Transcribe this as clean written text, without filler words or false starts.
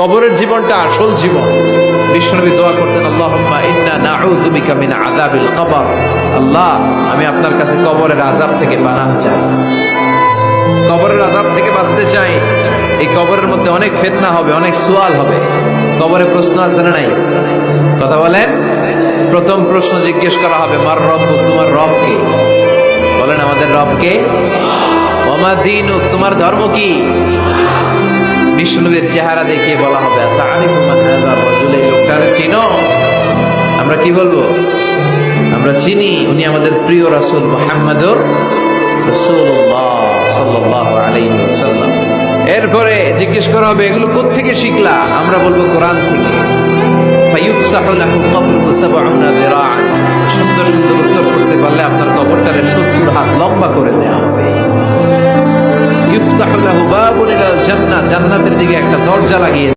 কবরের জীবনটা আসল জীবন। বিশ্বনবী দোয়া করতেন, আল্লাহুম্মা ইন্না নাউযু বিকা মিন আযাবিল কবর। আল্লাহ, আমি আপনার কাছে কবরের আযাব থেকে পানাহ চাই, কবরের আযাব থেকে বাঁচতে চাই। এই কবরের মধ্যে অনেক ফিতনা হবে, অনেক সুয়াল হবে। কবরে প্রশ্ন আছে না নাই? কথা বলেন। প্রথম প্রশ্ন জিজ্ঞেস করা হবে, মার রব্বুক, তোমার রব কে? বলেন, আমাদের রব কে? ওয়া মা দীনুক, তোমার ধর্ম কি? বিশ্বনবীর চেহারা দেখিয়ে বলা হবে, তাআরিফু মান হাযা রাজুল, এই লোকটারে চিনো? আমরা কি বলবো? আমরা চিনি, উনি আমাদের প্রিয় রাসূল মুহাম্মদুর রাসূলুল্লাহ সাল্লাল্লাহু আলাইহি ওয়াসাল্লাম। এরপরে জিজ্ঞেস করা হবে, এগুলো কোত্থেকে শিখলা? আমরা বলবো কোরআন থেকে। ফায়ুফসাহু লাহু কবরুহু ৭০ যিরাআন, সুন্দর সুন্দর উত্তর করতে পারলে আপনার কবরটারে ৭০ হাত লম্বা করে দেয়া হবে। ইফতাহু লাহু বাবুন ইলাল জান্নাহ, জান্নাতের দিকে একটা দরজা লাগিয়ে